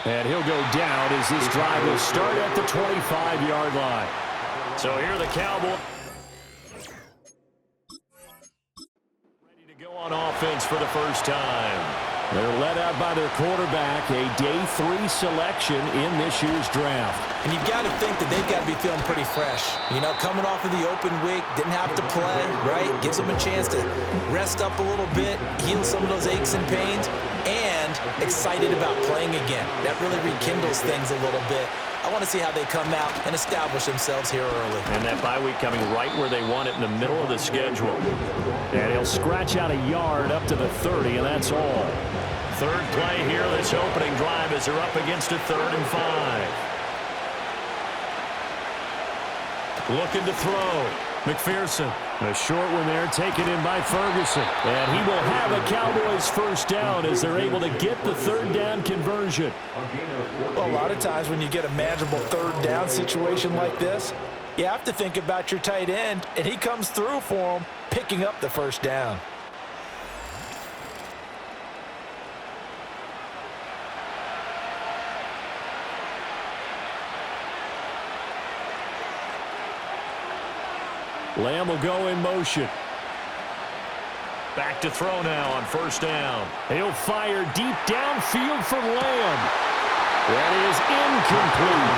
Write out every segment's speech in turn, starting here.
And he'll go down as this drive will start at the 25-yard line. So here are the Cowboys. Ready to go on offense for the first time. They're led out by their quarterback, a day 3 selection in this year's draft. And you've got to think that they've got to be feeling pretty fresh. You know, coming off of the open week, didn't have to play, right? Gives them a chance to rest up a little bit, heal some of those aches and pains, and excited about playing again. That really rekindles things a little bit. I want to see how they come out and establish themselves here early. And that bye week coming right where they want it in the middle of the schedule. And he'll scratch out a yard up to the 30, and that's all. Third play here, this opening drive as they're up against a 3rd and 5. Looking to throw. McPherson. A short one there taken in by Ferguson. And he will have a Cowboys first down as they're able to get the 3rd down conversion. Well, a lot of times when you get a manageable 3rd down situation like this, you have to think about your tight end, and he comes through for him, picking up the first down. Lamb will go in motion. Back to throw now on first down. He'll fire deep downfield for Lamb. That is incomplete.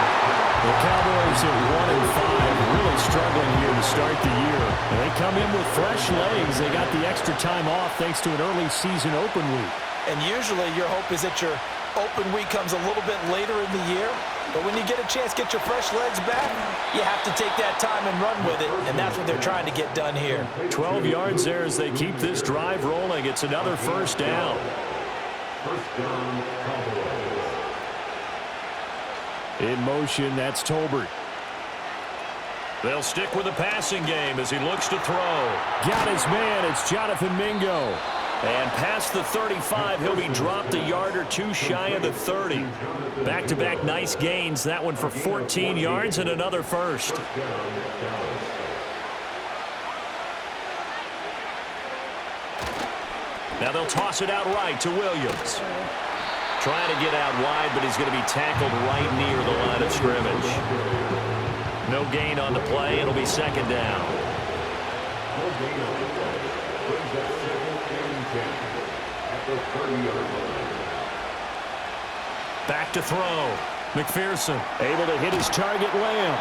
The Cowboys at 1-5, really struggling here to start the year. And they come in with fresh legs. They got the extra time off thanks to an early season open week. And usually your hope is that your open week comes a little bit later in the year. But when you get a chance to get your fresh legs back, you have to take that time and run with it, and that's what they're trying to get done here. 12 yards there as they keep this drive rolling. It's another first down. In motion, that's Tolbert. They'll stick with the passing game as he looks to throw. Got his man, it's Jonathan Mingo. And past the 35, he'll be dropped a yard or two shy of the 30. Back-to-back nice gains. That one for 14 yards and another first. Now they'll toss it out right to Williams. Trying to get out wide, but he's going to be tackled right near the line of scrimmage. No gain on the play. It'll be second down. Back to throw. McPherson able to hit his target, Lamb.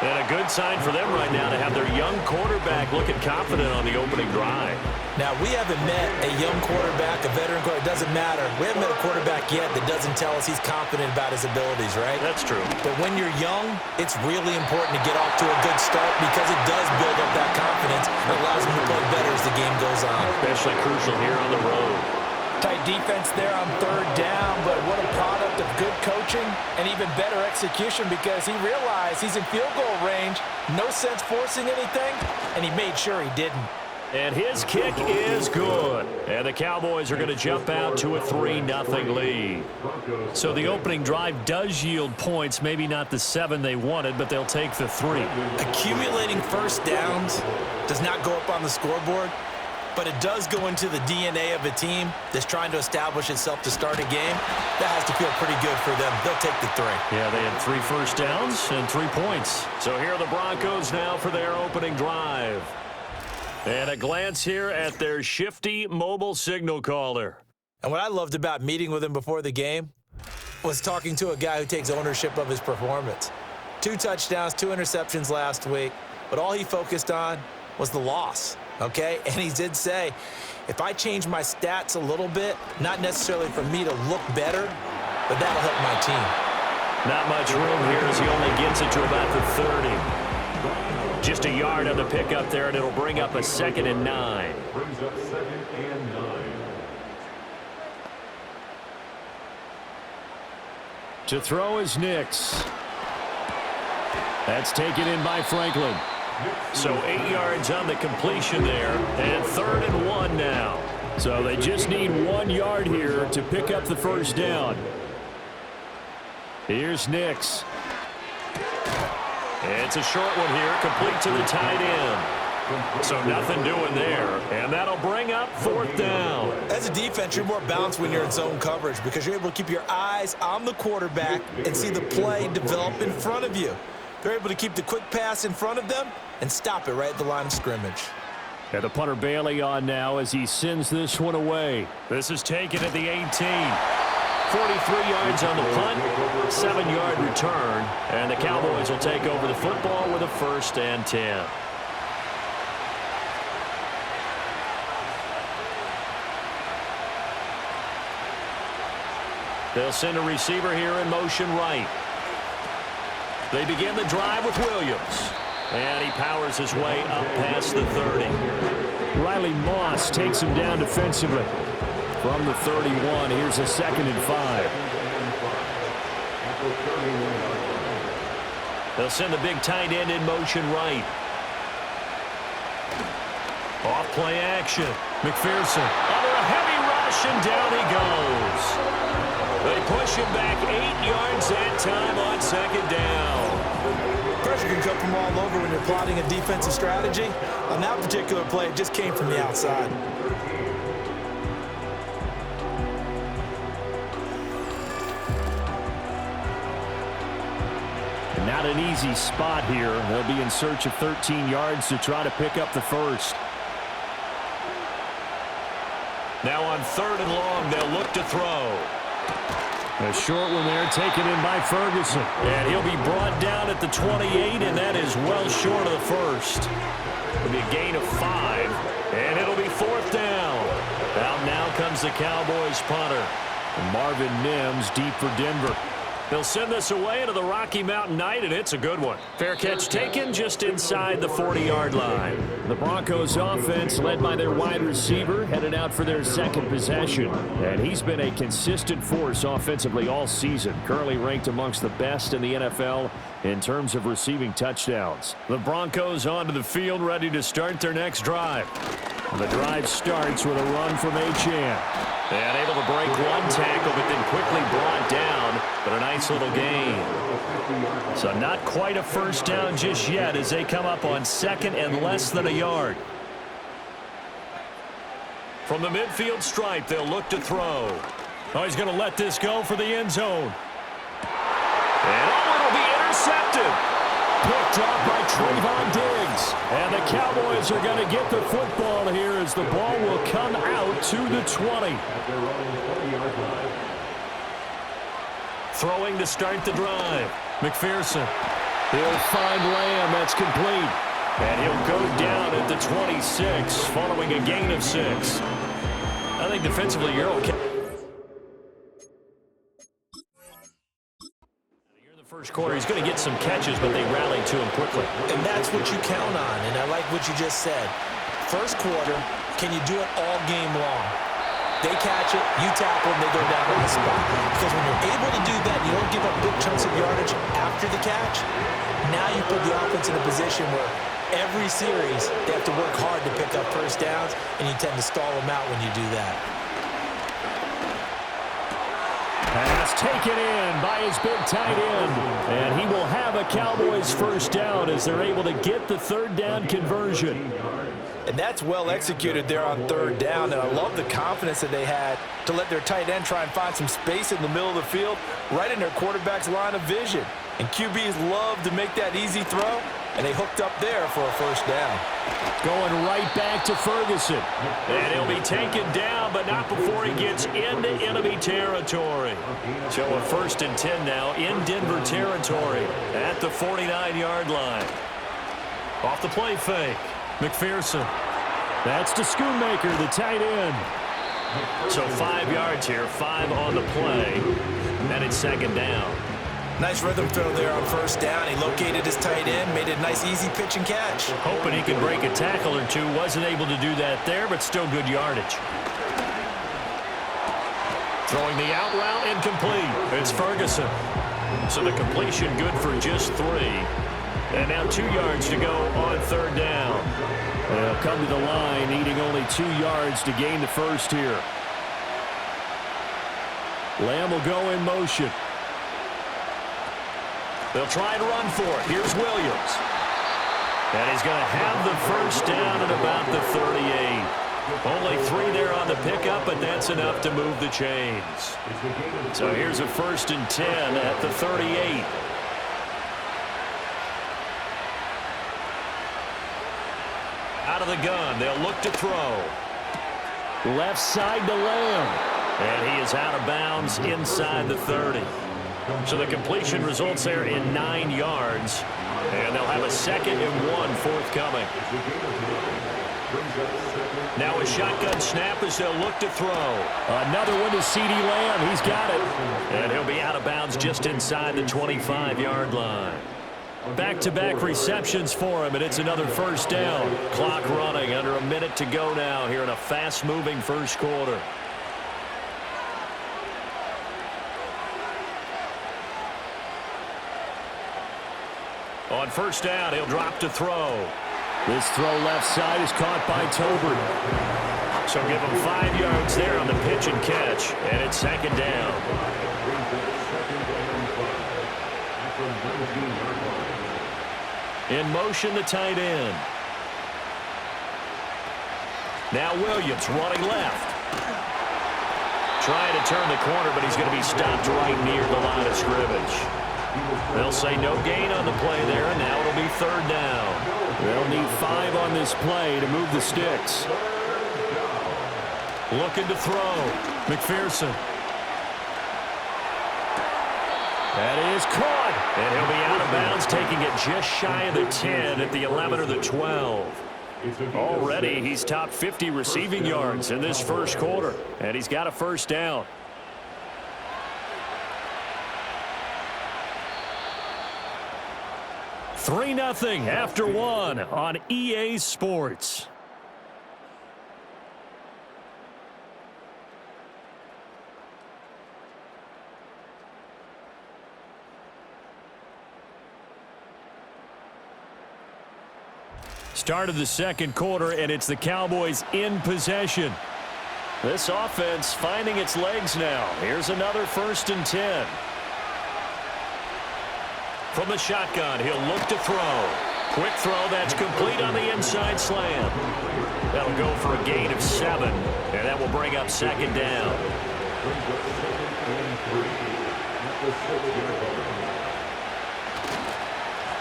And a good sign for them right now to have their young quarterback looking confident on the opening drive. Now, we haven't met a young quarterback, a veteran quarterback. It doesn't matter. We haven't met a quarterback yet that doesn't tell us he's confident about his abilities, right? That's true. But when you're young, it's really important to get off to a good start because it does build up that confidence and allows him to play better as the game goes on. Especially crucial here on the road. Tight defense there on 3rd down, but what a product of good coaching and even better execution because he realized he's in field goal range, no sense forcing anything, and he made sure he didn't. And his kick is good. And the Cowboys are going to jump out to a 3-0 lead. So the opening drive does yield points, maybe not the 7 they wanted, but they'll take the 3. Accumulating first downs does not go up on the scoreboard, but it does go into the DNA of a team that's trying to establish itself to start a game. That has to feel pretty good for them. They'll take the 3. Yeah, they had 3 first downs and 3 points. So here are the Broncos now for their opening drive. And a glance here at their shifty mobile signal caller. And what I loved about meeting with him before the game was talking to a guy who takes ownership of his performance. 2 touchdowns, 2 interceptions last week, but all he focused on was the loss. Okay, and he did say, if I change my stats a little bit, not necessarily for me to look better, but that'll help my team. Not much room here as he only gets it to about the 30. Just a yard on the pickup there, and it'll bring up a 2nd and 9. To throw is Nix. That's taken in by Franklin. So 8 yards on the completion there, and 3rd and 1 now. So they just need 1 yard here to pick up the first down. Here's Nix. It's a short one here, complete to the tight end. So nothing doing there, And that'll bring up 4th down. As a defense, you're more balanced when you're in zone coverage because you're able to keep your eyes on the quarterback and see the play develop in front of you. They're able to keep the quick pass in front of them and stop it right at the line of scrimmage. And the punter Bailey on now as he sends this one away. This is taken at the 18. 43 yards on the punt, 7-yard return, and the Cowboys will take over the football with a 1st and 10. They'll send a receiver here in motion right. They begin the drive with Williams. And he powers his way up past the 30. Riley Moss takes him down defensively. From the 31, here's a 2nd and 5. They'll send the big tight end in motion right. Off play action. McPherson under a heavy rush, and down he goes. They push him back 8 yards that time on 2nd down. Pressure can come from all over when you're plotting a defensive strategy. On that particular play, it just came from the outside. Not an easy spot here. They'll be in search of 13 yards to try to pick up the 1st. Now on 3rd and long, they'll look to throw. A short one there, taken in by Ferguson. And he'll be brought down at the 28, and that is well short of the 1st. It'll be a gain of 5, and it'll be 4th down. Out now comes the Cowboys punter. And Marvin Mims deep for Denver. They'll send this away into the Rocky Mountain Night, and it's a good one. Fair catch taken just inside the 40-yard line. The Broncos offense, led by their wide receiver, headed out for their 2nd possession. And he's been a consistent force offensively all season, currently ranked amongst the best in the NFL in terms of receiving touchdowns. The Broncos onto the field, ready to start their next drive. The drive starts with a run from Achane. And able to break one tackle, but then quickly brought down. But a nice little gain. So not quite a 1st down just yet as they come up on 2nd and less than a yard. From the midfield stripe, they'll look to throw. Oh, he's going to let this go for the end zone. And it'll be intercepted. Picked off by Trayvon Diggs. And the Cowboys are going to get the football here as the ball will come out to the 20. Throwing to start the drive. McPherson. He'll find Lamb. That's complete. And he'll go down at the 26 following a gain of 6. I think defensively you're okay. First quarter, he's going to get some catches, but they rallied to him quickly. And that's what you count on, and I like what you just said. First quarter, can you do it all game long? They catch it, you tackle, and they go down on the spot. Because when you're able to do that, you don't give up big chunks of yardage after the catch. Now you put the offense in a position where every series they have to work hard to pick up 1st downs, and you tend to stall them out when you do that. Pass taken in by his big tight end. And he will have a Cowboys 1st down as they're able to get the 3rd down conversion. And that's well executed there on 3rd down. And I love the confidence that they had to let their tight end try and find some space in the middle of the field, right in their quarterback's line of vision. And QBs love to make that easy throw, and they hooked up there for a 1st down. Going right back to Ferguson. And he'll be taken down, but not before he gets into enemy territory. So a 1st and 10 now in Denver territory at the 49-yard line. Off the play fake. McPherson. That's to Schoonmaker, the tight end. So 5 yards here, 5 on the play. And it's 2nd down. Nice rhythm throw there on 1st down. He located his tight end, made it a nice easy pitch and catch. Hoping he could break a tackle or two. Wasn't able to do that there, but still good yardage. Throwing the out route, incomplete. It's Ferguson. So the completion good for just 3. And now 2 yards to go on 3rd down. They'll come to the line, needing only 2 yards to gain the 1st here. Lamb will go in motion. They'll try and run for it. Here's Williams. And he's going to have the 1st down at about the 38. the pickup, but that's enough to move the chains. So here's a 1st and 10 at the 38. Out of the gun, they'll look to throw. Left side to Lamb. And he is out of bounds inside the 30. So the completion results there in 9 yards. And they'll have a 2nd and 1 forthcoming. Now a shotgun snap as they'll look to throw. Another one to CeeDee Lamb. He's got it. And he'll be out of bounds just inside the 25-yard line. Back-to-back receptions for him, and it's another 1st down. Clock running, under a minute to go now here in a fast-moving first quarter. On 1st down, he'll drop to throw. This throw left side is caught by Tolbert. So give him 5 yards there on the pitch and catch, and it's 2nd down. In motion, the tight end. Now Williams running left. Trying to turn the corner, but he's going to be stopped right near the line of scrimmage. They'll say no gain on the play there, and now it'll be 3rd down. They'll need 5 on this play to move the sticks. Looking to throw. McPherson. That is caught. And he'll be out of bounds, taking it just shy of the 10 at the 11 or the 12. Already, he's topped 50 receiving yards in this first quarter, and he's got a 1st down. Three 3-0 after 1 on EA Sports. Start of the 2nd quarter, and it's the Cowboys in possession. This offense finding its legs now. Here's another 1st and 10. From the shotgun, he'll look to throw. Quick throw, that's complete on the inside slam. That'll go for a gain of 7, and that will bring up 2nd down.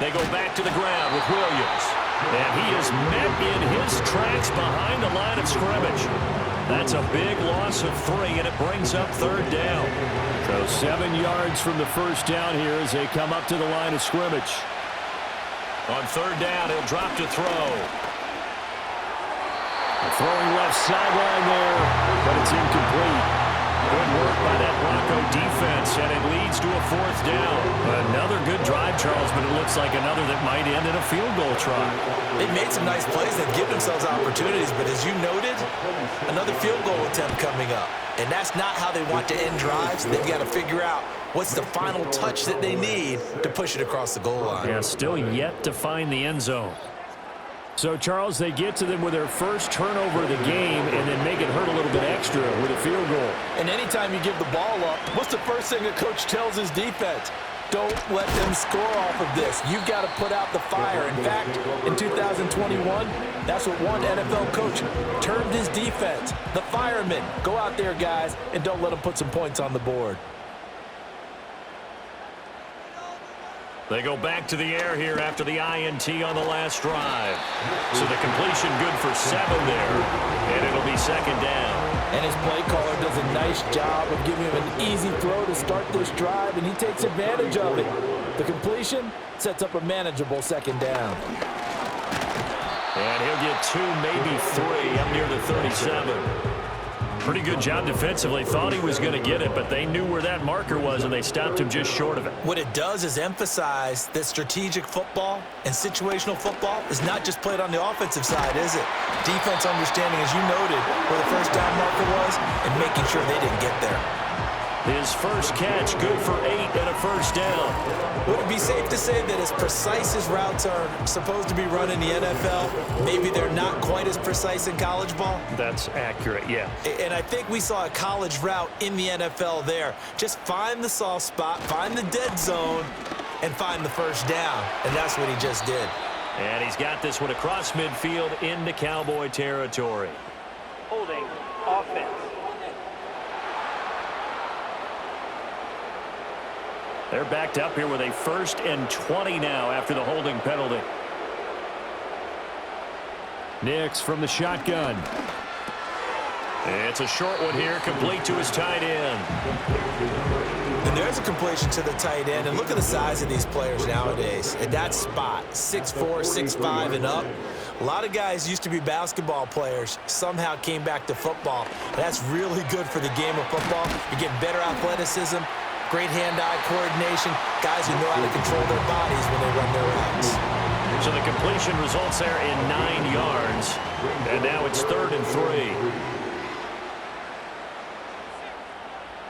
They go back to the ground with Williams. And he is met in his tracks behind the line of scrimmage. That's a big loss of 3, and it brings up 3rd down. So 7 yards from the 1st down here as they come up to the line of scrimmage. On 3rd down, he'll drop to throw. Throwing left sideline there, but it's incomplete. Good work by that Bronco defense, and it leads to a 4th down. Another good drive, Charles, but it looks like another that might end in a field goal try. They've made some nice plays. They've given themselves opportunities, but as you noted, another field goal attempt coming up. And that's not how they want to end drives. They've got to figure out what's the final touch that they need to push it across the goal line. Yeah, still yet to find the end zone. So, Charles, they get to them with their first turnover of the game and then make it hurt a little bit extra with a field goal. And anytime you give the ball up, what's the first thing a coach tells his defense? Don't let them score off of this. You've got to put out the fire. In fact, in 2021, that's what one NFL coach termed his defense. The firemen. Go out there, guys, and don't let them put some points on the board. They go back to the air here after the INT on the last drive. So the completion good for 7 there, and it'll be 2nd down. And his play caller does a nice job of giving him an easy throw to start this drive, and he takes advantage of it. The completion sets up a manageable 2nd down. And he'll get 2, maybe 3 up near the 37. Pretty good job defensively. Thought he was going to get it, but they knew where that marker was, and they stopped him just short of it. What it does is emphasize that strategic football and situational football is not just played on the offensive side, is it? Defense understanding, as you noted, where the 1st down marker was and making sure they didn't get there. His first catch, good for 8 and a 1st down. Would it be safe to say that as precise as routes are supposed to be run in the NFL, maybe they're not quite as precise in college ball? That's accurate, yeah. And I think we saw a college route in the NFL there. Just find the soft spot, find the dead zone, and find the 1st down. And that's what he just did. And he's got this one across midfield into Cowboy territory. Holding offense. They're backed up here with a 1st and 20 now after the holding penalty. Nix from the shotgun. It's a short one here, complete to his tight end. And there's a completion to the tight end. And look at the size of these players nowadays. At that spot, 6'4", 6'5", and up. A lot of guys used to be basketball players, somehow came back to football. That's really good for the game of football. You're getting better athleticism, great hand-eye coordination, guys who know how to control their bodies when they run their routes. So the completion results there in 9 yards. And now it's 3rd and 3.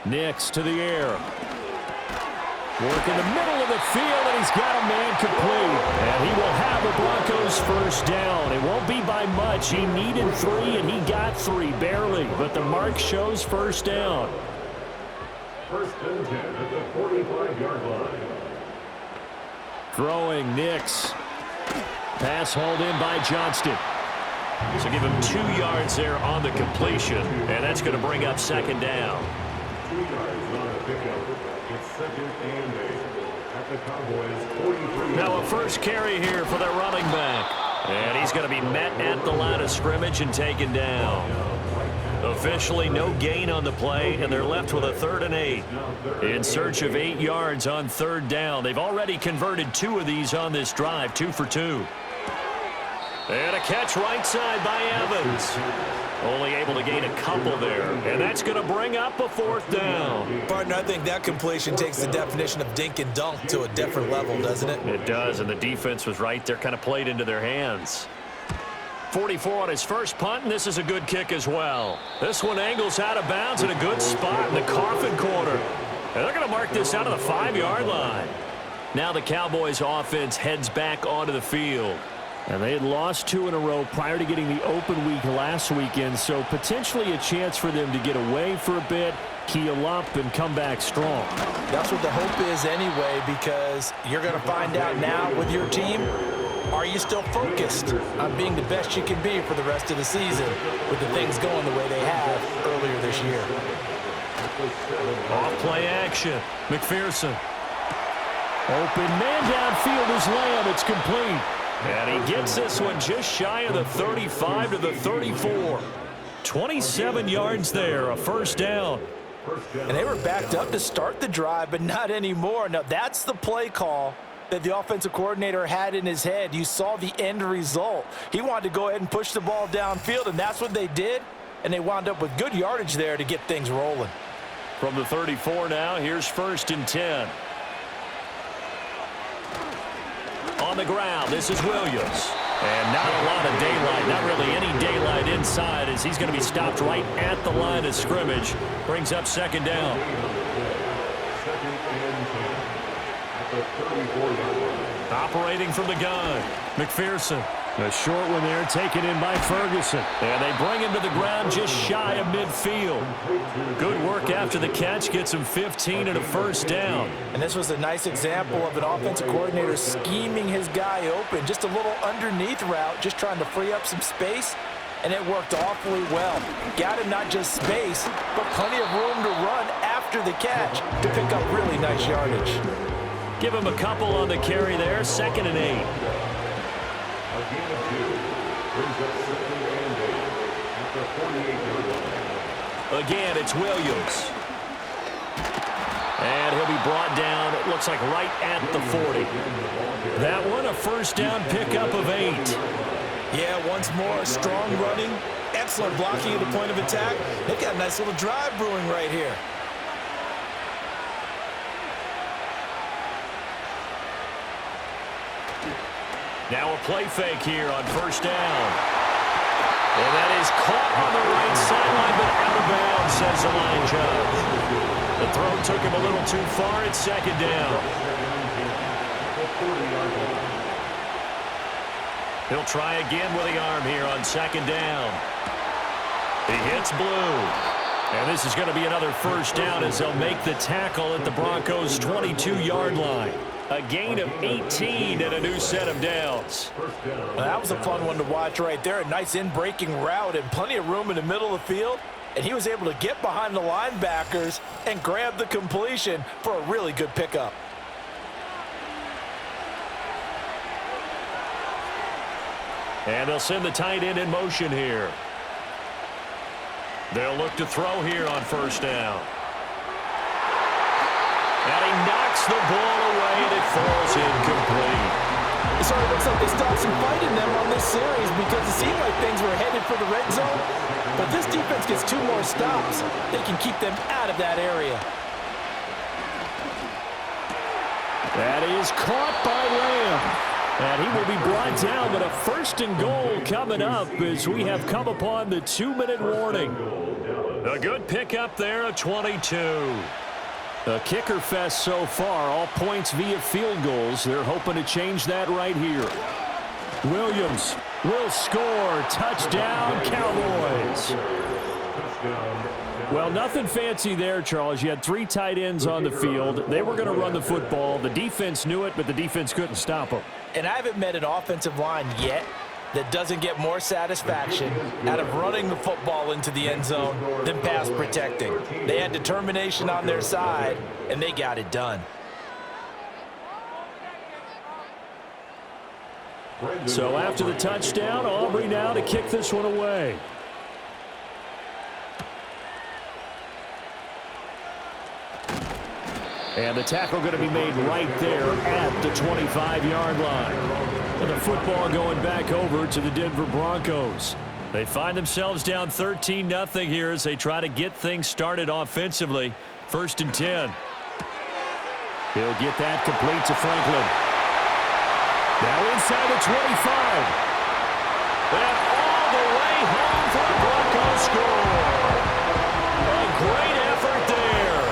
Nix to the air. Work in the middle of the field, and he's got a man complete. And he will have the Broncos first down. It won't be by much. He needed 3, and he got 3, barely. But the mark shows first down. 1st and 10 at the 45-yard line. Throwing Nix. Pass hauled in by Johnston. So give him 2 yards there on the completion, and that's going to bring up 2nd down. 2 yards on the pickup. It's 2nd and 8 at the Cowboys 43. Now a first carry here for their running back. And he's going to be met at the line of scrimmage and taken down. Officially no gain on the play, and they're left with a 3rd and 8. In search of 8 yards on 3rd down. They've already converted 2 of these on this drive, 2 for 2. And a catch right side by Evans. Only able to gain a couple there, and that's going to bring up a 4th down. Partner, I think that completion takes the definition of dink and dunk to a different level, doesn't it? It does, and the defense was right there, kind of played into their hands. 44 on his first punt, and this is a good kick as well. This one angles out of bounds in a good spot in the coffin corner. And they're going to mark this out of the 5-yard line. Now the Cowboys offense heads back onto the field. And they had lost 2 in a row prior to getting the open week last weekend, so potentially a chance for them to get away for a bit, heal up, and come back strong. That's what the hope is anyway, because you're going to find out now with your team, are you still focused on being the best you can be for the rest of the season with the things going the way they have earlier this year? Off play action. McPherson. Open man downfield is Lamb. It's complete. And he gets this one just shy of the 35 to the 34. 27 yards there, a 1st down. And they were backed up to start the drive, but not anymore. Now, that's the play call that the offensive coordinator had in his head. You saw the end result. He wanted to go ahead and push the ball downfield, and that's what they did. And they wound up with good yardage there to get things rolling. From the 34 now, here's 1st and 10. On the ground, this is Williams. And not a lot of daylight, not really any daylight inside, as he's going to be stopped right at the line of scrimmage. Brings up 2nd down. 2nd and 10 at the 34-yard line. Operating from the gun, McPherson. A short one there, taken in by Ferguson. And they bring him to the ground just shy of midfield. Good work after the catch, gets him 15 and a 1st down. And this was a nice example of an offensive coordinator scheming his guy open. Just a little underneath route, just trying to free up some space. And it worked awfully well. Got him not just space, but plenty of room to run after the catch to pick up really nice yardage. Give him a couple on the carry there, 2nd and 8. Again, it's Williams. And he'll be brought down, it looks like right at the 40. That one, a 1st down pickup of 8. Yeah, once more, strong running, excellent blocking at the point of attack. They've got a nice little drive brewing right here. Now a play fake here on 1st down. And that is caught on the right sideline, but out of bounds, says the line judge. The throw took him a little too far. It's 2nd down. He'll try again with the arm here on 2nd down. He hits Blue. And this is going to be another 1st down as they'll make the tackle at the Broncos' 22-yard line. A gain of 18 and a new set of downs. Well, that was a fun one to watch right there. A nice in-breaking route and plenty of room in the middle of the field. and he was able to get behind the linebackers and grab the completion for a really good pickup. And they'll send the tight end in motion here. They'll look to throw here on first down. And he knocks the ball away, and it falls incomplete. So it looks like they stopped some fight in them on this series because it seemed like things were headed for the red zone. But this defense gets 2 more stops. They can keep them out of that area. That is caught by Lamb. And he will be brought down, but a 1st and goal coming up as we have come upon the 2-minute warning. A good pickup there, a 22. A kicker fest so far, all points via field goals. They're hoping to change that right here. Williams will score. Touchdown, Cowboys. Well, nothing fancy there, Charles. You had 3 tight ends on the field. They were going to run the football. The defense knew it, but the defense couldn't stop them. And I haven't met an offensive line yet that doesn't get more satisfaction out of running the football into the end zone than pass protecting. They had determination on their side, and they got it done. So after the touchdown, Aubrey now to kick this one away. And the tackle going to be made right there at the 25-yard line. And the football going back over to the Denver Broncos. They find themselves down 13-0 here as they try to get things started offensively. 1st and 10. He'll get that complete to Franklin. Now inside the 25. And all the way home for the Broncos score. A great effort there.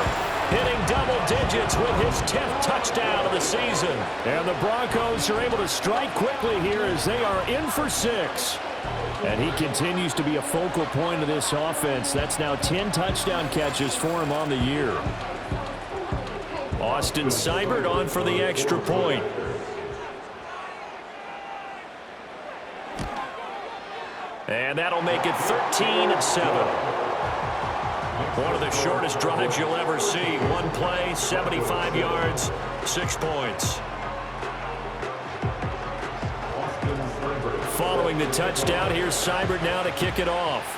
Hitting double digits with his 10th touchdown of the season. And the Broncos are able to strike quickly here as they are in for 6. And he continues to be a focal point of this offense. That's now 10 touchdown catches for him on the year. Austin Seibert on for the extra point. And that'll make it 13-7. One of the shortest drives you'll ever see. One play, 75 yards, 6 points. Following the touchdown, here's Seibert now to kick it off.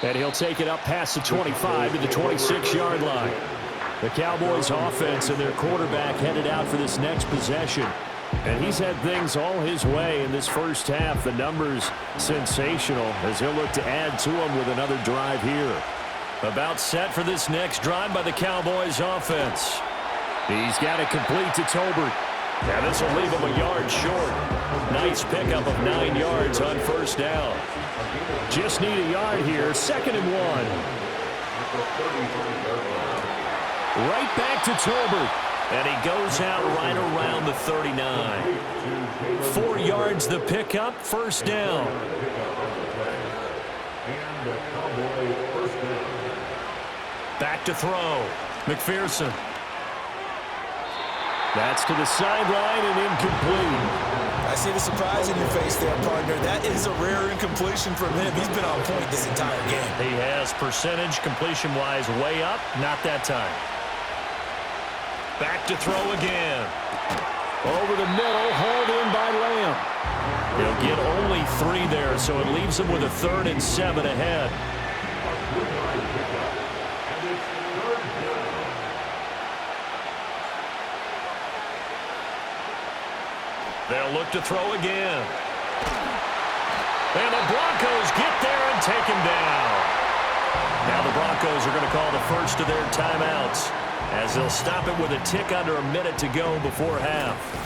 And he'll take it up past the 25 to the 26-yard line. The Cowboys offense and their quarterback headed out for this next possession. And he's had things all his way in this first half. The numbers sensational as he'll look to add to them with another drive here. About set for this next drive by the Cowboys offense. He's got it complete to Tolbert. Now this will leave him a yard short. Nice pickup of 9 yards on first down. Just need a yard here. 2nd and 1. Right back to Tolbert. And he goes out right around the 39. 4 yards the pickup, first down. Back to throw. McPherson. That's to the sideline and incomplete. I see the surprise in your face there, partner. That is a rare incompletion from him. He's been on point this entire game. He has percentage completion-wise way up, not that time. Back to throw again. Over the middle, hauled in by Lamb. He'll get only 3 there, so it leaves him with a 3rd and 7 ahead. They'll look to throw again. And the Broncos get there and take him down. Now the Broncos are going to call the first of their timeouts, as they'll stop it with a tick under a minute to go before half.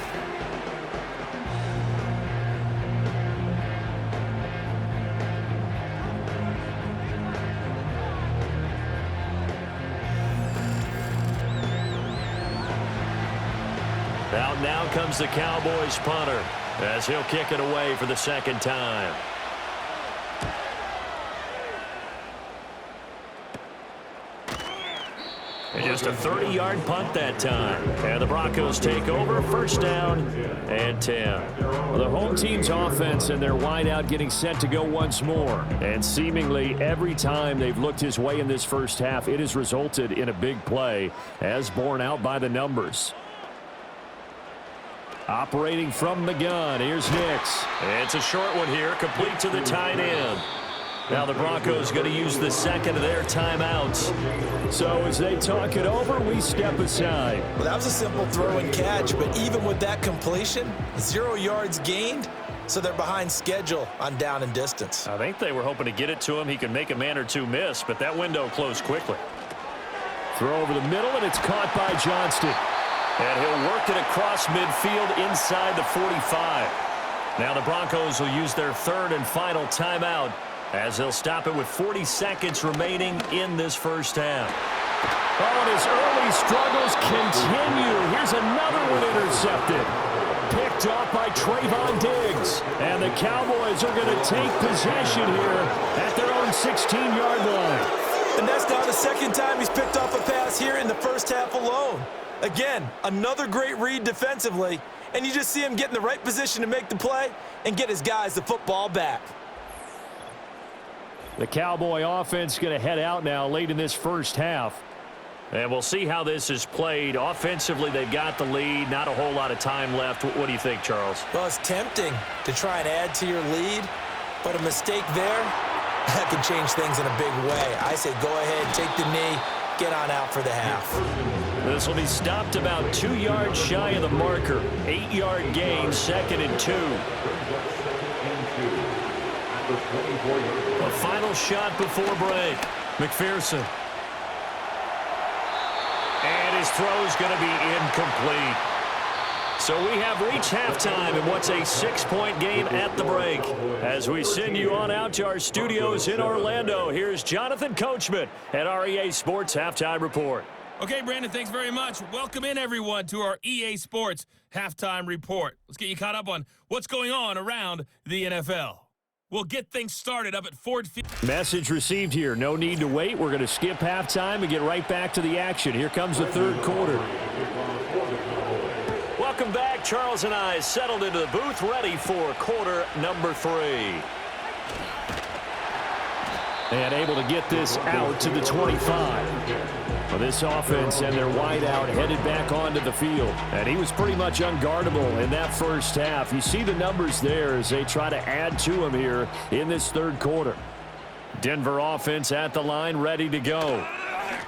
Out now comes the Cowboys punter, as he'll kick it away for the 2nd time. And just a 30-yard punt that time. And the Broncos take over, first down and 10. Well, the home team's offense and their wideout getting set to go once more. And seemingly every time they've looked his way in this first half, it has resulted in a big play, as borne out by the numbers. Operating from the gun, here's Nix. It's a short one here, complete to the tight end. Now the Broncos going to use the second of their timeouts. So as they talk it over, we step aside. Well, that was a simple throw and catch, but even with that completion, 0 yards gained, so they're behind schedule on down and distance. I think they were hoping to get it to him. He could make a man or two miss, but that window closed quickly. Throw over the middle, and it's caught by Johnston. And he'll work it across midfield inside the 45. Now the Broncos will use their third and final timeout, as they'll stop it with 40 seconds remaining in this first half. Oh, and his early struggles continue. Here's another one intercepted. Picked off by Trayvon Diggs. And the Cowboys are going to take possession here at their own 16-yard line. And that's now the second time he's picked off a pass here in the first half alone. Again, another great read defensively, and you just see him get in the right position to make the play and get his guys the football back. The Cowboy offense going to head out now late in this first half. And we'll see how this is played. Offensively, they've got the lead. Not a whole lot of time left. What do you think, Charles? Well, it's tempting to try and add to your lead, but a mistake there, that can change things in a big way. I say go ahead, take the knee, get on out for the half. This will be stopped about 2 yards shy of the marker. 8-yard gain, 2nd and 2. A final shot before break. McPherson. And his throw is going to be incomplete. So we have reached halftime in what's a 6-point game at the break. As we send you on out to our studios in Orlando, here's Jonathan Coachman at our EA Sports Halftime Report. Okay, Brandon, thanks very much. Welcome in, everyone, to our EA Sports Halftime Report. Let's get you caught up on what's going on around the NFL. We'll get things started up at Ford Field. Message received here. No need to wait. We're going to skip halftime and get right back to the action. Here comes the third quarter. Welcome back. Charles and I settled into the booth, ready for quarter number 3. And able to get this out to the 25. Well, this offense and their wideout headed back onto the field. And he was pretty much unguardable in that first half. You see the numbers there as they try to add to him here in this third quarter. Denver offense at the line, ready to go.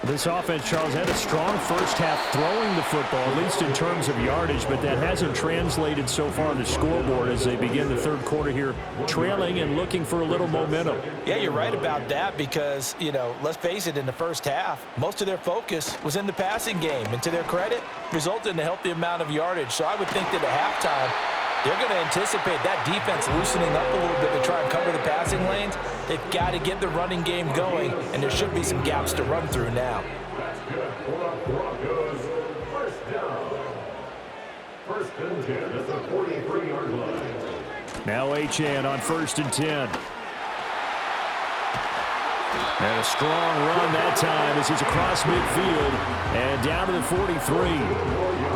This offense, Charles, had a strong first half throwing the football, at least in terms of yardage, but that hasn't translated so far on the scoreboard as they begin the third quarter here, trailing and looking for a little momentum. Yeah, you're right about that because, let's face it, in the first half, most of their focus was in the passing game. And to their credit, resulted in a healthy amount of yardage. So I would think that at halftime, they're going to anticipate that defense loosening up a little bit to try and cover the passing lanes. They've got to get the running game going, and there should be some gaps to run through now. First and 10 at the 43-yard line. Now Achane on 1st and 10. And a strong run that time as he's across midfield and down to the 43.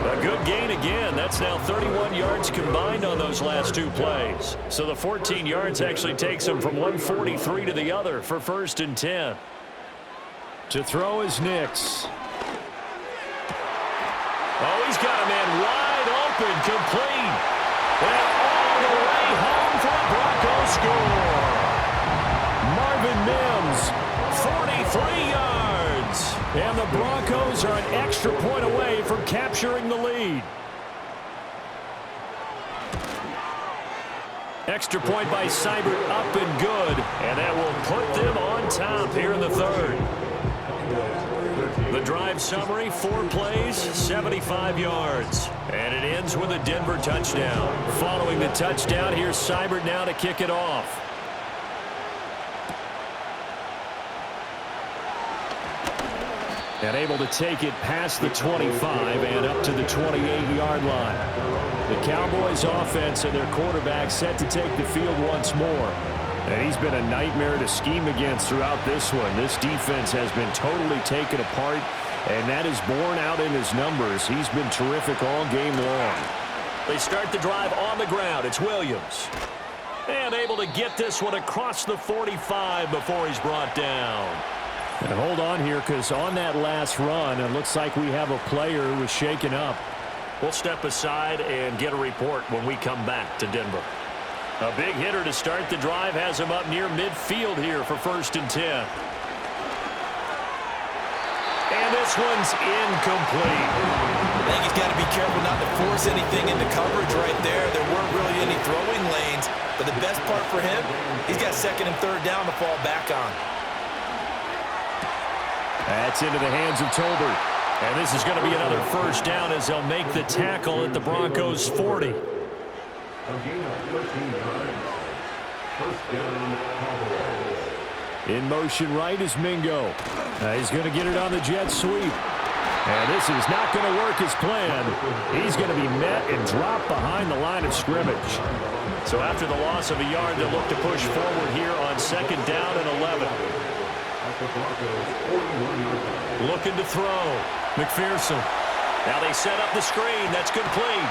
A good gain again. That's now 31 yards combined on those last 2 plays. So the 14 yards actually takes him from 143 to the other for 1st and 10. To throw is Nix. Oh, he's got a man wide open, complete. And all the way home for a Broncos score. Marvin Mims, 43 yards. and the Broncos are an extra point away from capturing the lead. Extra point by Seibert, up and good, and that will put them on top here in the third. The drive summary, 4 plays, 75 yards. And it ends with a Denver touchdown. Following the touchdown, here's Seibert now to kick it off. And able to take it past the 25 and up to the 28-yard line. The Cowboys offense and their quarterback set to take the field once more. And he's been a nightmare to scheme against throughout this one. This defense has been totally taken apart, And that is borne out in his numbers. He's been terrific all game long. They start the drive on the ground. It's Williams. And able to get this one across the 45 before he's brought down. And hold on here, because on that last run, it looks like we have a player who was shaken up. We'll step aside and get a report when we come back to Denver. A big hitter to start the drive has him up near midfield here for 1st and 10. And this one's incomplete. I think he's got to be careful not to force anything into coverage right there. There weren't really any throwing lanes. But the best part for him, he's got 2nd and 3rd down to fall back on. That's into the hands of Tolbert. And this is going to be another 1st down as they'll make the tackle at the Broncos' 40. A gain of 13 yards. 1st down, Cowboys. In motion right is Mingo. He's going to get it on the jet sweep. And this is not going to work as planned. He's going to be met and dropped behind the line of scrimmage. So after the loss of a yard, they'll look to push forward here on 2nd down and 11. Looking to throw. McPherson. Now they set up the screen. That's complete.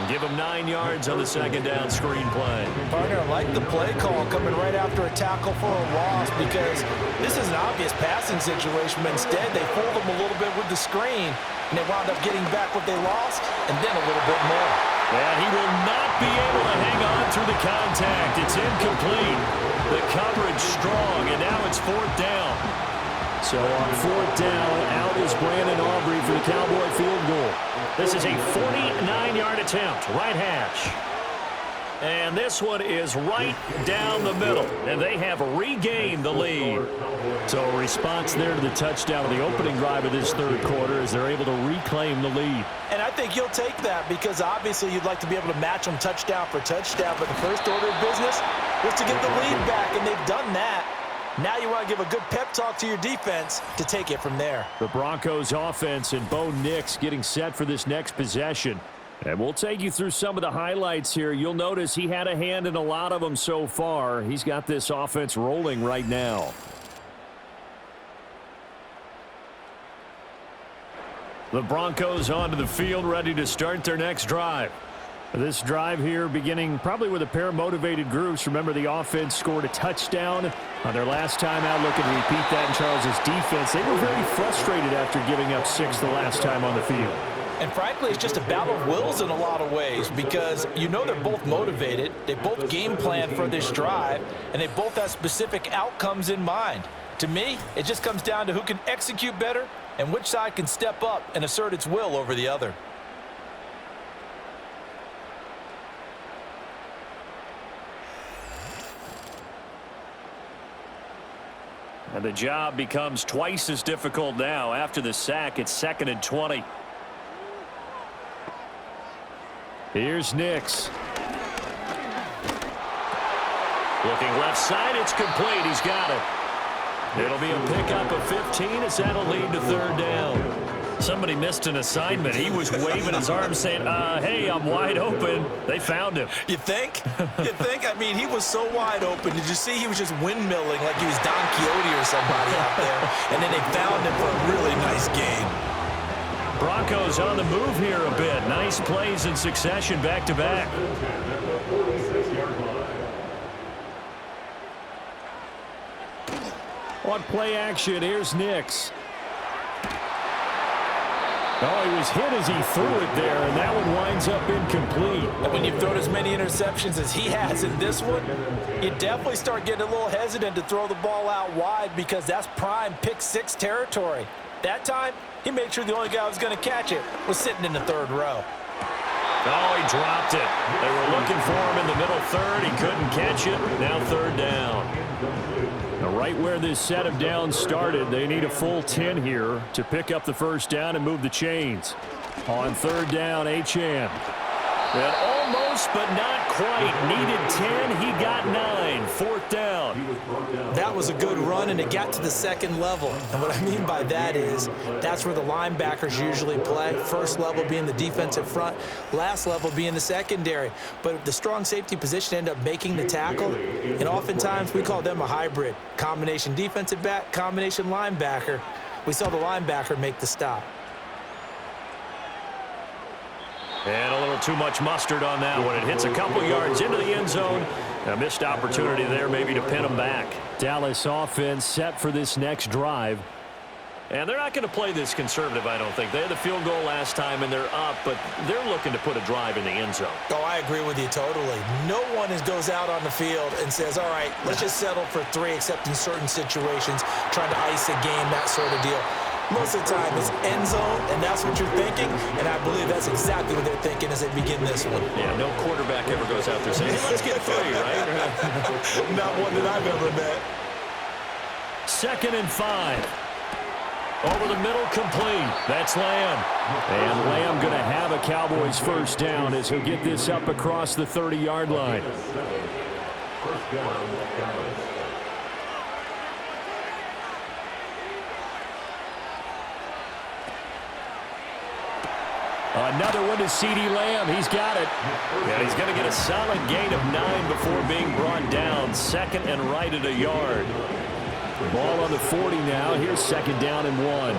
Give him 9 yards on the 2nd down screen play. Partner, I like the play call coming right after a tackle for a loss, because this is an obvious passing situation, but instead they fooled them a little bit with the screen, and they wound up getting back what they lost, and then a little bit more. And he will not be able to hang on through the contact. It's incomplete. The coverage strong, and now it's 4th down. So on 4th down, out is Brandon Aubrey for the Cowboy field goal. This is a 49-yard attempt, right hash. And this one is right down the middle, and they have regained the lead. So a response there to the touchdown of the opening drive of this 3rd quarter as they're able to reclaim the lead. And I think you'll take that, because obviously you'd like to be able to match them touchdown for touchdown, but the first order of business was to get the lead back, and they've done that. Now you want to give a good pep talk to your defense to take it from there. The Broncos offense and Bo Nix getting set for this next possession. And we'll take you through some of the highlights here. You'll notice he had a hand in a lot of them so far. He's got this offense rolling right now. The Broncos onto the field, ready to start their next drive. This drive here beginning probably with a pair of motivated groups. Remember, the offense scored a touchdown on their last time out. Looking to repeat that in Charles' defense. They were very frustrated after giving up 6 the last time on the field. And frankly, it's just a battle of wills in a lot of ways, because you know they're both motivated, they both game plan for this drive, and they both have specific outcomes in mind. To me, it just comes down to who can execute better and which side can step up and assert its will over the other. And the job becomes twice as difficult now. After the sack, it's 2nd and 20. Here's Nix. Looking left side, it's complete. He's got it. It'll be a pickup of 15 as that'll lead to 3rd down. Somebody missed an assignment. He was waving his arms saying, hey, I'm wide open. They found him. You think? You think? I mean, he was so wide open. Did you see he was just windmilling like he was Don Quixote or somebody out there? And then they found him for a really nice game. Broncos on the move here a bit. Nice plays in succession back-to-back. On play action, here's Nix. Oh, he was hit as he threw it there, and that one winds up incomplete. And when you've thrown as many interceptions as he has in this one, you definitely start getting a little hesitant to throw the ball out wide, because that's prime pick-6 territory. That time, he made sure the only guy who was going to catch it was sitting in the 3rd row. Oh, he dropped it. They were looking for him in the middle 3rd. He couldn't catch it. Now 3rd down. Now, right where this set of downs started, they need a full 10 here to pick up the 1st down and move the chains. On 3rd down, Achane. And almost, but not quite. Needed 10. He got 9. 4th down. That was a good run, and it got to the 2nd level. And what I mean by that is that's where the linebackers usually play. First level being the defensive front, last level being the secondary. But the strong safety position ended up making the tackle, and oftentimes we call them a hybrid. Combination defensive back, combination linebacker. We saw the linebacker make the stop. And a little too much mustard on that one. It hits a couple yards into the end zone. A missed opportunity there maybe to pin them back. Dallas offense set for this next drive. And they're not going to play this conservative, I don't think. They had the field goal last time, and they're up, but they're looking to put a drive in the end zone. Oh, I agree with you totally. No one goes out on the field and says, all right, let's just settle for 3, except in certain situations, trying to ice a game, that sort of deal. Most of the time, it's end zone, and that's what you're thinking, and I believe that's exactly what they're thinking as they begin this one. Yeah, no quarterback ever goes out there saying, hey, let's get 3, right? Not one that I've ever met. 2nd and 5. Over the middle, complete. That's Lamb. And Lamb going to have a Cowboys first down as he'll get this up across the 30-yard line. First down, Dallas. Another one to CeeDee Lamb. He's got it. Yeah, he's going to get a solid gain of 9 before being brought down. 2nd and right at a yard. Ball on the 40 now. Here's 2nd down and 1.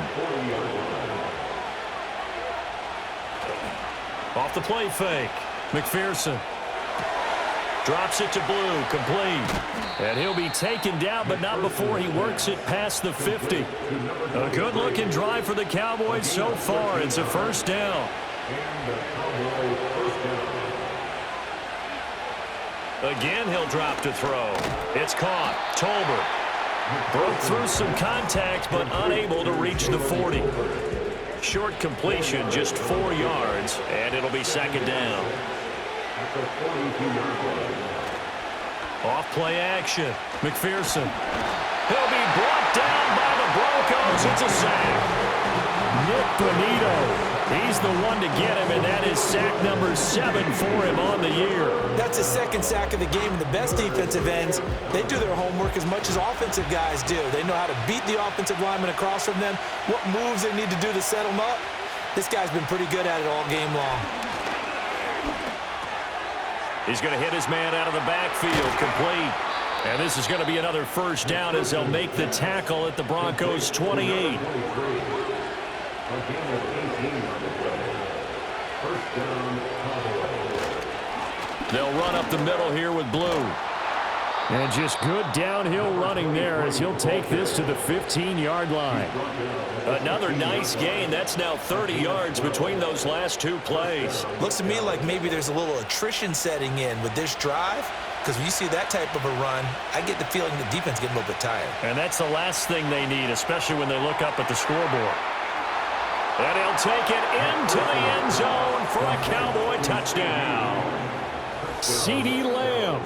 Off the play fake. McPherson drops it to Blue, complete. And he'll be taken down, but not before he works it past the 50. A good-looking drive for the Cowboys so far. It's a first down. Again, he'll drop to throw. It's caught. Tolbert broke through some contact, but unable to reach the 40. Short completion, just 4 yards, and it'll be 2nd down. Off play action. McPherson. He'll be brought down by the Broncos. It's a sack. Nick Bonito. He's the one to get him, and that is sack number 7 for him on the year. That's his 2nd sack of the game. And the best defensive ends, they do their homework as much as offensive guys do. They know how to beat the offensive lineman across from them, what moves they need to do to set them up. This guy's been pretty good at it all game long. He's going to hit his man out of the backfield, complete. And this is going to be another first down as they'll make the tackle at the Broncos' 28. They'll run up the middle here with Blue. And just good downhill running there as he'll take this to the 15-yard line. Another nice gain. That's now 30 yards between those last 2 plays. Looks to me like maybe there's a little attrition setting in with this drive, because when you see that type of a run, I get the feeling the defense getting a little bit tired. And that's the last thing they need, especially when they look up at the scoreboard. And he'll take it into the end zone for a Cowboy touchdown. CeeDee Lamb.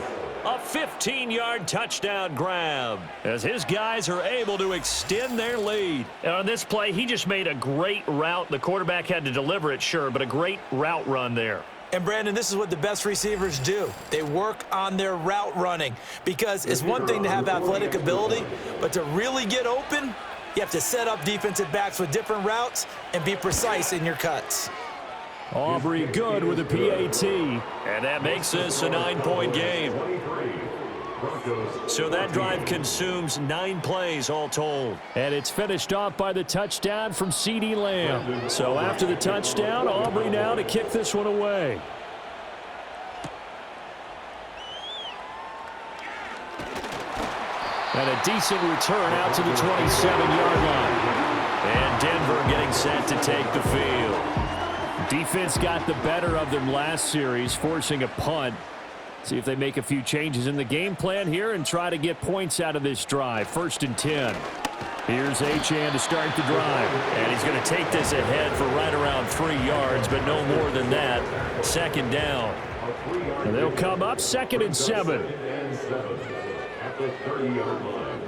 A 15-yard touchdown grab as his guys are able to extend their lead. And on this play, he just made a great route. The quarterback had to deliver it, sure, but a great route run there. And, Brandon, this is what the best receivers do. They work on their route running, because it's one thing to have athletic ability, but to really get open, you have to set up defensive backs with different routes and be precise in your cuts. Aubrey good with a PAT. And that makes this a 9-point game. So that drive consumes 9 plays all told. And it's finished off by the touchdown from CeeDee Lamb. So after the touchdown, Aubrey now to kick this one away. And a decent return out to the 27-yard line. And Denver getting set to take the field. Defense got the better of them last series, forcing a punt. See if they make a few changes in the game plan here and try to get points out of this drive. 1st and 10. Here's Achane to start the drive. And he's going to take this ahead for right around 3 yards, but no more than that. 2nd down. And they'll come up 2nd and 7. At the 30-yard line.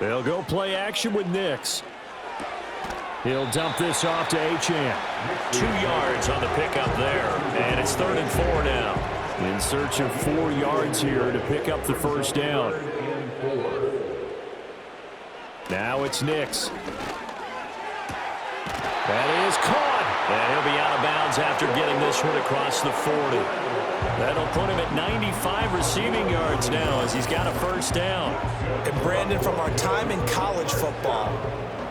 They'll go play action with Nix. He'll dump this off to Achane. 2 yards on the pickup there. And it's 3rd and 4 now. In search of 4 yards here to pick up the first down. Now it's Nix. That is caught. And he'll be out of bounds after getting this one across the 40. That'll put him at 95 receiving yards now as he's got a first down. And Brandon, from our time in college football,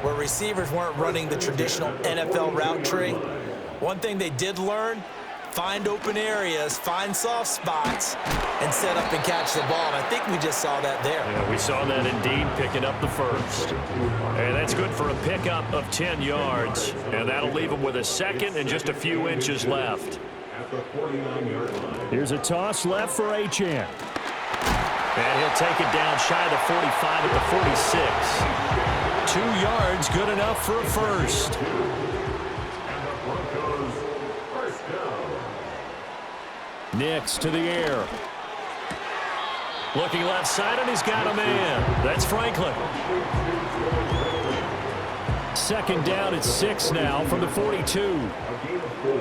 where receivers weren't running the traditional NFL route tree, one thing they did learn, find open areas, find soft spots, and set up and catch the ball. And I think we just saw that there. Yeah, we saw that indeed, picking up the first. And that's good for a pickup of 10 yards. And that'll leave him with a second and just a few inches left. At the 49-yard line. Here's a toss left for Achane. And he'll take it down shy of the 45 at the 46. 2 yards, good enough for a first. Nix to the air. Looking left side, and he's got a man. That's Franklin. Second down at 6 now from the 42. A gain of 4.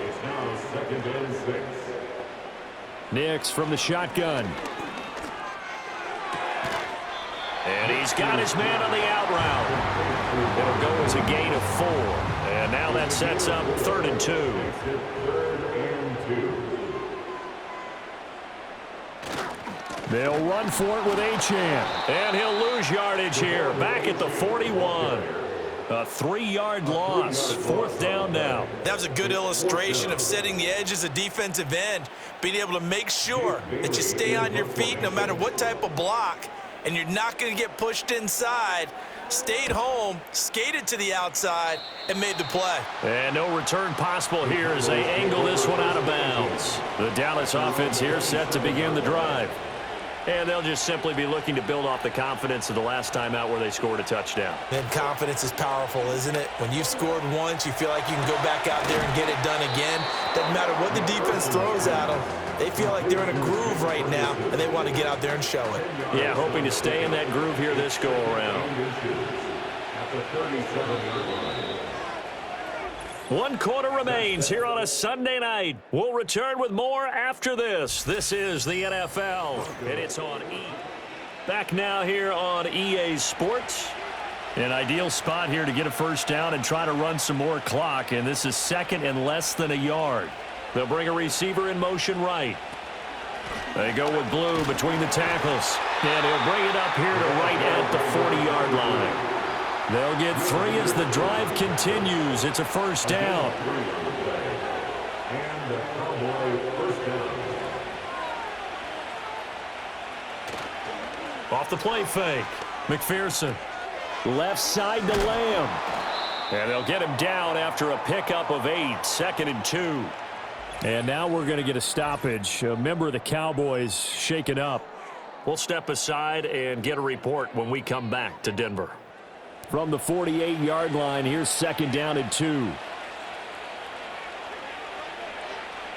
It's now 2nd and 6. Nix from the shotgun. And he's got his man on the out route. It'll go as a gain of 4. And now that sets up 3rd and 2. 3rd and 2. They'll run for it with Achane. And he'll lose yardage here. Back at the 41. A 3-yard loss. 4th down now. That was a good illustration of setting the edge as a defensive end, being able to make sure that you stay on your feet no matter what type of block, and you're not going to get pushed inside. Stayed home, skated to the outside, and made the play. And no return possible here as they angle this one out of bounds. The Dallas offense here set to begin the drive. And they'll just simply be looking to build off the confidence of the last time out where they scored a touchdown. Then confidence is powerful, isn't it? When you've scored once, you feel like you can go back out there and get it done again. Doesn't matter what the defense throws at them. They feel like they're in a groove right now, and they want to get out there and show it. Yeah, hoping to stay in that groove here this go-around. At the 37-yard line. 1 quarter remains here on a Sunday night. We'll return with more after this. This is the NFL, and it's on E. Back now here on EA Sports. An ideal spot here to get a first down and try to run some more clock, and this is 2nd and less than a yard. They'll bring a receiver in motion right. They go with Blue between the tackles, and he'll bring it up here to right at the 40-yard line. They'll get 3 as the drive continues. It's a first down. And the Cowboy first down. Off the play fake. McPherson. Left side to Lamb. And they'll get him down after a pickup of 8. 2nd and 2. And now we're going to get a stoppage. A member of the Cowboys shaken up. We'll step aside and get a report when we come back to Denver. From the 48-yard line, here's 2nd down and 2.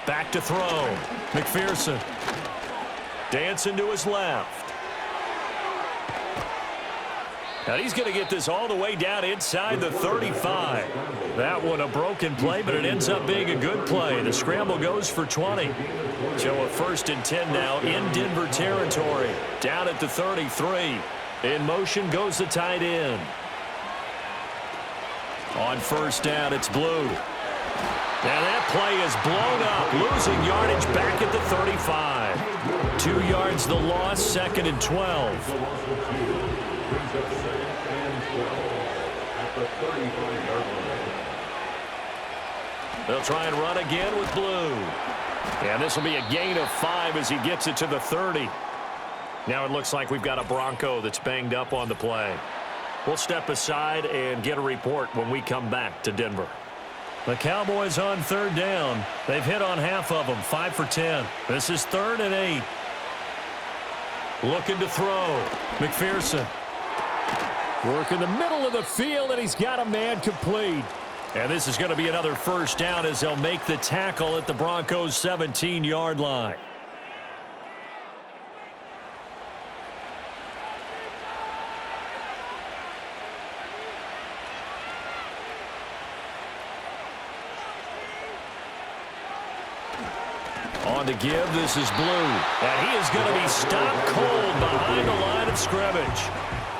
Back to throw. McPherson. Dancing to his left. And he's going to get this all the way down inside the 35. That one a broken play, but it ends up being a good play. The scramble goes for 20. So a 1st and 10 now in Denver territory. Down at the 33. In motion goes the tight end. On first down, it's Blue. And that play is blown up, losing yardage back at the 35. 2 yards the loss, 2nd and 12. At the 35-yard line. They'll try and run again with Blue. And this will be a gain of 5 as he gets it to the 30. Now it looks like we've got a Bronco that's banged up on the play. We'll step aside and get a report when we come back to Denver. The Cowboys on 3rd down. They've hit on half of them, 5 for 10. This is 3rd and 8. Looking to throw. McPherson. Work in the middle of the field, and he's got a man complete. And this is going to be another first down as they'll make the tackle at the Broncos' 17-yard line. On to give, this is Blue. And he is going to be stopped cold behind the line of scrimmage.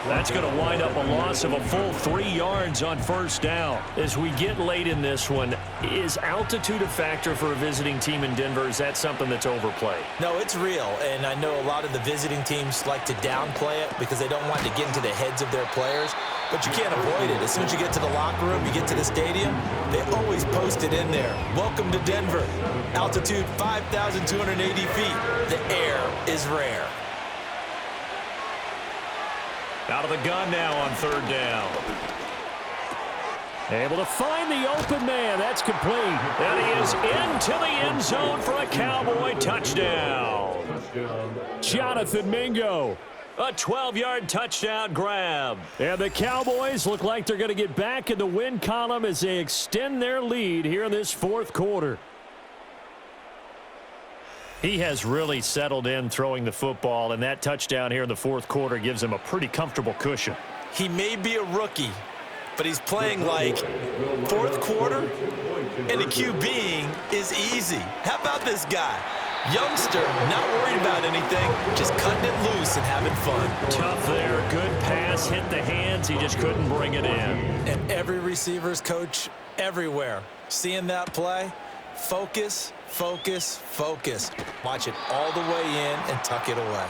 That's going to wind up a loss of a full 3 yards on first down. As we get late in this one, Is altitude a factor for a visiting team in Denver? Is that something that's overplayed? No, it's real, and I know a lot of the visiting teams like to downplay it because they don't want to get into the heads of their players, but you can't avoid it. As soon as you get to the locker room, you get to the stadium, they always post it in there. Welcome to Denver. Altitude 5,280 feet. The air is rare. Out of the gun now on third down. Able to find the open man. That's complete. And he is into the end zone for a Cowboy touchdown. Jonathan Mingo. A 12-yard touchdown grab. And the Cowboys look like they're going to get back in the win column as they extend their lead here in this fourth quarter. He has really settled in throwing the football, and that touchdown here in the fourth quarter gives him a pretty comfortable cushion. He may be a rookie, but he's playing like fourth quarter, and the QBing is easy. How about this guy? Youngster, not worried about anything, just cutting it loose and having fun. Tough there. Good pass. Hit the hands. He just couldn't bring it in. And every receiver's coach everywhere, seeing that play, focus, focus, focus. Watch it all the way in and tuck it away.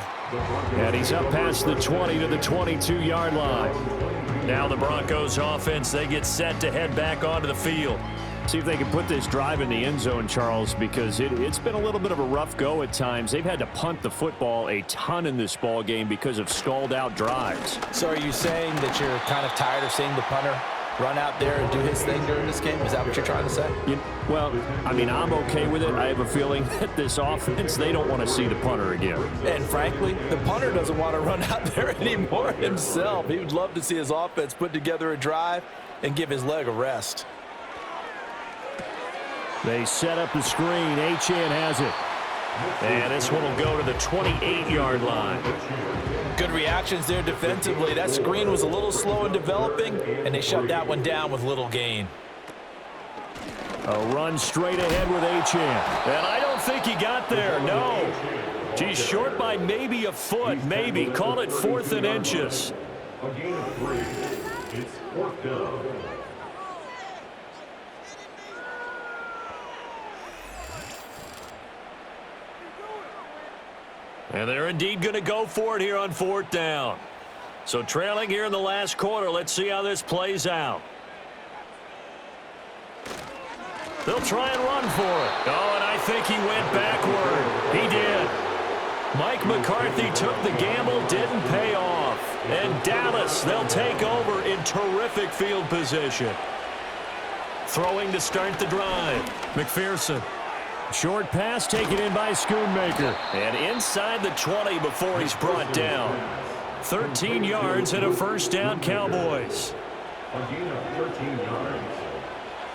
And he's up past the 20 to the 22-yard line. Now the Broncos offense, they get set to head back onto the field. See if they can put this drive in the end zone, Charles, because it's been a little bit of a rough go at times. They've had to punt the football a ton in this ball game because of stalled-out drives. So are you saying that you're kind of tired of seeing the punter run out there and do his thing during this game? Is that what you're trying to say? Well, I mean, I'm okay with it. I have a feeling that this offense, they don't want to see the punter again. And frankly, the punter doesn't want to run out there anymore himself. He would love to see his offense put together a drive and give his leg a rest. They set up the screen. Achane has it. And this one will go to the 28-yard line. Good reactions there defensively. That screen was a little slow in developing, and they shut that one down with little gain. A run straight ahead with Achane. And I don't think he got there, no. He's short by maybe a foot, maybe. Call it 4th and inches. A gain of 3. It's 4th down. And they're indeed going to go for it here on 4th down. So trailing here in the last quarter, let's see how this plays out. They'll try and run for it. Oh, and I think he went backward. He did. Mike McCarthy took the gamble, didn't pay off. And Dallas, they'll take over in terrific field position. Throwing to start the drive. McPherson. Short pass taken in by Schoonmaker. And inside the 20 before he's brought down. 13 yards and a first down, Cowboys. A gain of 13 yards.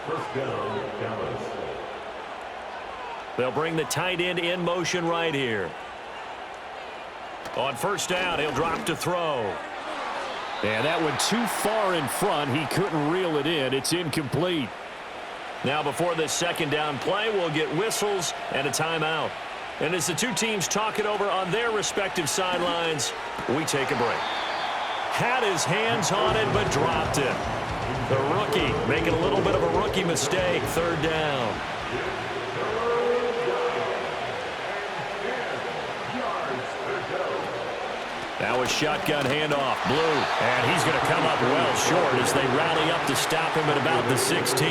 First down, Dallas. They'll bring the tight end in motion right here. On first down, he'll drop to throw. And that one too far in front. He couldn't reel it in. It's incomplete. Now before this second down play, we'll get whistles and a timeout. And as the two teams talk it over on their respective sidelines, we take a break. Had his hands on it, but dropped it. The rookie making a little bit of a rookie mistake. Third down. Now a shotgun handoff. Blue. And he's going to come up well short as they rally up to stop him at about the 16.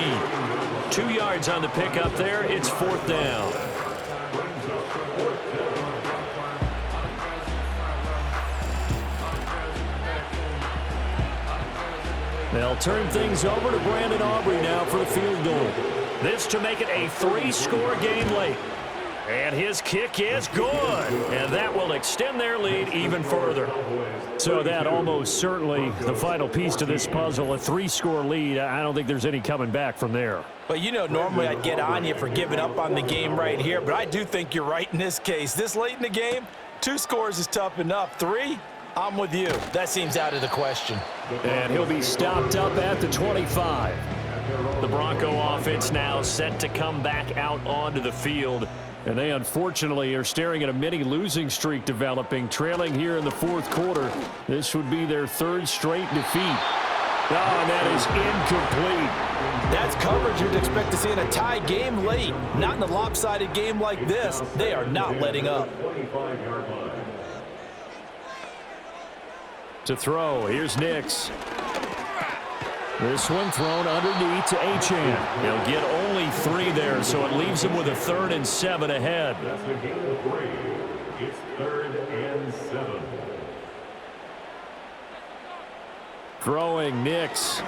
2 yards on the pickup there. It's 4th down. They'll turn things over to Brandon Aubrey now for the field goal. This to make it a 3-score game late. And his kick is good. And that will extend their lead even further. So that almost certainly the final piece to this puzzle, a 3-score lead. I don't think there's any coming back from there. But, you know, normally I'd get on you for giving up on the game right here, but I do think you're right in this case. This late in the game, 2 scores is tough enough. 3, I'm with you. That seems out of the question. And he'll be stopped up at the 25. The Bronco offense now set to come back out onto the field. And they unfortunately are staring at a mini losing streak developing, trailing here in the fourth quarter. This would be their 3rd straight defeat. Oh, and that is incomplete. That's coverage you'd expect to see in a tie game late. Not in a lopsided game like this. They are not letting up. To throw, here's Nix. This one thrown underneath to Achane. He'll get only 3 there, so it leaves him with a 3rd and 7 ahead. That's the game of 3. It's 3rd and 7. Throwing Nix.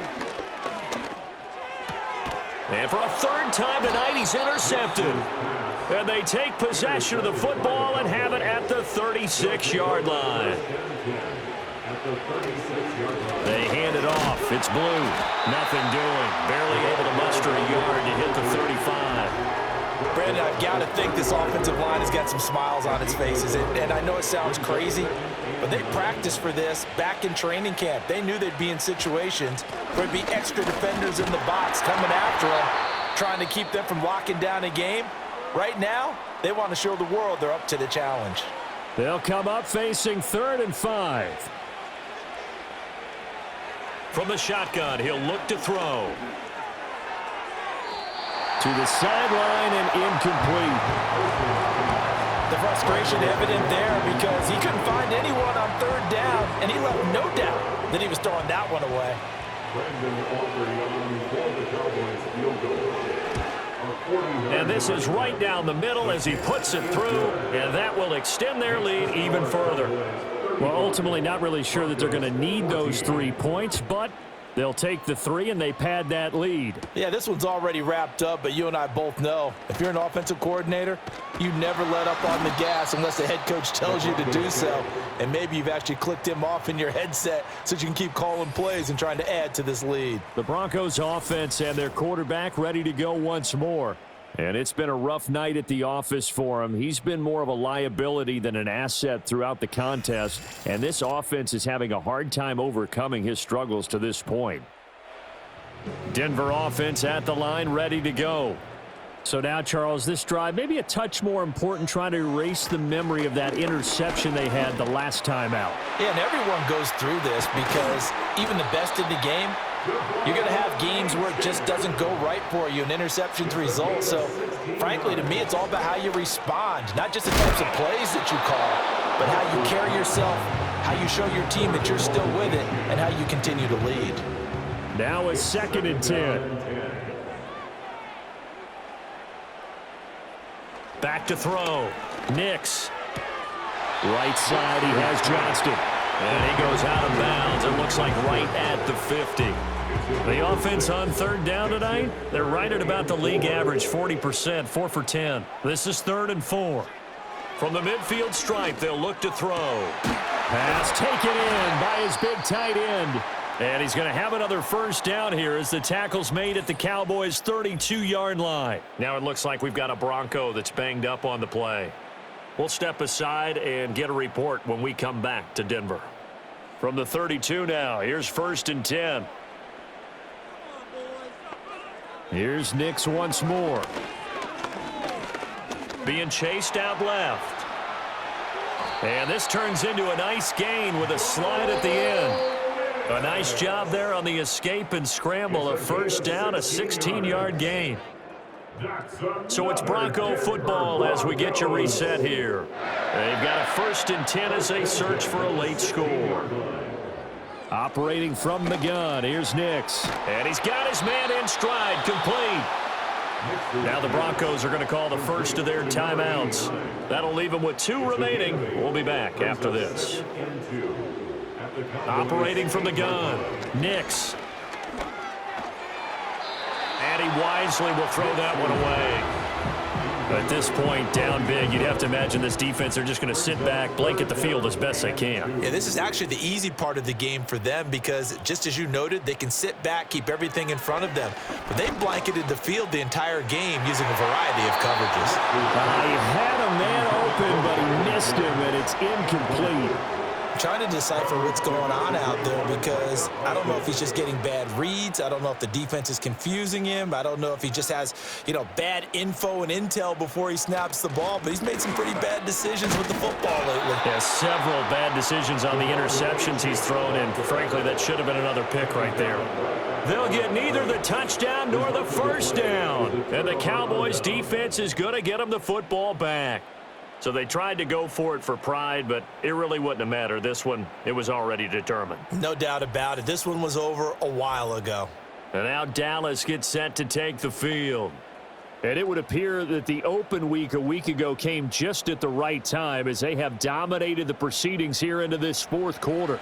And for a 3rd time tonight, he's intercepted. And they take possession of the football and have it at the 36-yard line. They hand it off. It's Blue. Nothing doing. Barely able to muster a yard to hit the 35. Brandon, I've got to think this offensive line has got some smiles on its faces. And I know it sounds crazy, but they practiced for this back in training camp. They knew they'd be in situations where there'd be extra defenders in the box coming after them, trying to keep them from locking down a game. Right now, they want to show the world they're up to the challenge. They'll come up facing 3rd and 5. From the shotgun, he'll look to throw. To the sideline and incomplete. The frustration evident there because he couldn't find anyone on 3rd down, and he left no doubt that he was throwing that one away. And this is right down the middle as he puts it through, and that will extend their lead even further. Well, ultimately not really sure that they're going to need those 3 points, but they'll take the 3 and they pad that lead. Yeah, this one's already wrapped up, but you and I both know if you're an offensive coordinator, you never let up on the gas unless the head coach tells you to do so. And maybe you've actually clicked him off in your headset so you can keep calling plays and trying to add to this lead. The Broncos offense and their quarterback ready to go once more. And it's been a rough night at the office for him. He's been more of a liability than an asset throughout the contest. And this offense is having a hard time overcoming his struggles to this point. Denver offense at the line, ready to go. So now, Charles, this drive maybe a touch more important, trying to erase the memory of that interception they had the last time out. Yeah, and everyone goes through this because even the best in the game, you're going to have games where it just doesn't go right for you, and interceptions result. So, frankly, to me, it's all about how you respond, not just the types of plays that you call, but how you carry yourself, how you show your team that you're still with it, and how you continue to lead. Now it's 2nd and 10. Back to throw. Nix. Right side, he has Johnston. And he goes out of bounds. It looks like right at the 50. The offense on 3rd down tonight, they're right at about the league average, 40%, 4 for 10. This is 3rd and 4. From the midfield stripe, they'll look to throw. Pass taken in by his big tight end. And he's going to have another 1st down here as the tackle's made at the Cowboys' 32-yard line. Now it looks like we've got a Bronco that's banged up on the play. We'll step aside and get a report when we come back to Denver. From the 32 now, here's 1st and 10. Here's Nix once more. Being chased out left. And this turns into a nice gain with a slide at the end. A nice job there on the escape and scramble. A 1st down, a 16-yard gain. So it's Bronco football as we get you reset here. They've got a 1st and 10 as they search for a late score. Operating from the gun, here's Nix. And he's got his man in stride, complete. Now the Broncos are going to call the first of their timeouts. That'll leave them with 2 remaining. We'll be back after this. Operating from the gun, Nix. And he wisely will throw that one away. At this point, down big, you'd have to imagine this defense, they're just going to sit back, blanket the field as best they can. Yeah, this is actually the easy part of the game for them because, just as you noted, they can sit back, keep everything in front of them. But they blanketed the field the entire game using a variety of coverages. He had a man open, but he missed him, and it's incomplete. Trying to decipher what's going on out there because I don't know if he's just getting bad reads. I don't know if the defense is confusing him. I don't know if he just has, bad info and intel before he snaps the ball, but he's made some pretty bad decisions with the football lately. Yeah, several bad decisions on the interceptions he's thrown in. Frankly, that should have been another pick right there. They'll get neither the touchdown nor the first down. And the Cowboys defense is going to get them the football back. So they tried to go for it for pride, but it really wouldn't have mattered. This one, it was already determined. No doubt about it. This one was over a while ago. And now Dallas gets set to take the field. And it would appear that the open week a week ago came just at the right time as they have dominated the proceedings here into this fourth quarter.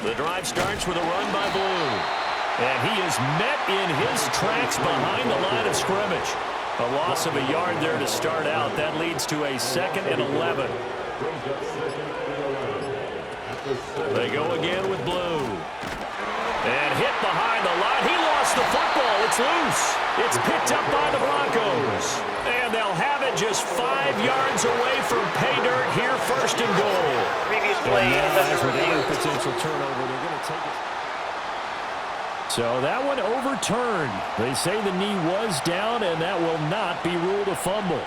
The drive starts with a run by Blue. And he is met in his tracks behind the line of scrimmage. A loss of a yard there to start out. That leads to a 2nd and 11. They go again with Blue. And hit behind the line. He lost the football. It's loose. It's picked up by the Broncos. And they'll have it just 5 yards away from pay dirt here, 1st and goal. Previous play is under review. Potential turnover. They're going to take it. So that one overturned. They say the knee was down, and that will not be ruled a fumble.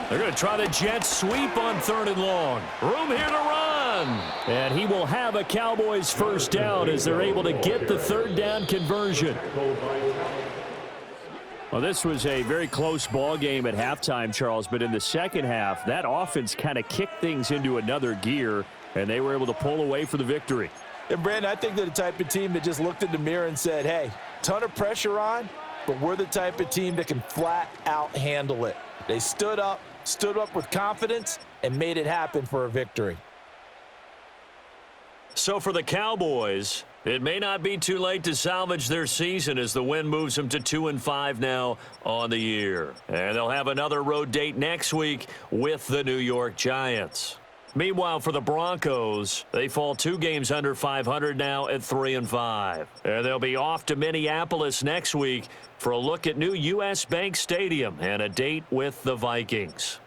They're going to try the jet sweep on 3rd and long. Room here to run. And he will have a Cowboys first down as they're able to get the 3rd down conversion. Well, this was a very close ball game at halftime, Charles, but in the second half, that offense kind of kicked things into another gear, and they were able to pull away for the victory. And, Brandon, I think they're the type of team that just looked in the mirror and said, hey, ton of pressure on, but we're the type of team that can flat out handle it. They stood up with confidence, and made it happen for a victory. So for the Cowboys, it may not be too late to salvage their season as the win moves them to 2-5 now on the year. And they'll have another road date next week with the New York Giants. Meanwhile, for the Broncos, they fall 2 games under 500 now at 3-5. And they'll be off to Minneapolis next week for a look at new U.S. Bank Stadium and a date with the Vikings.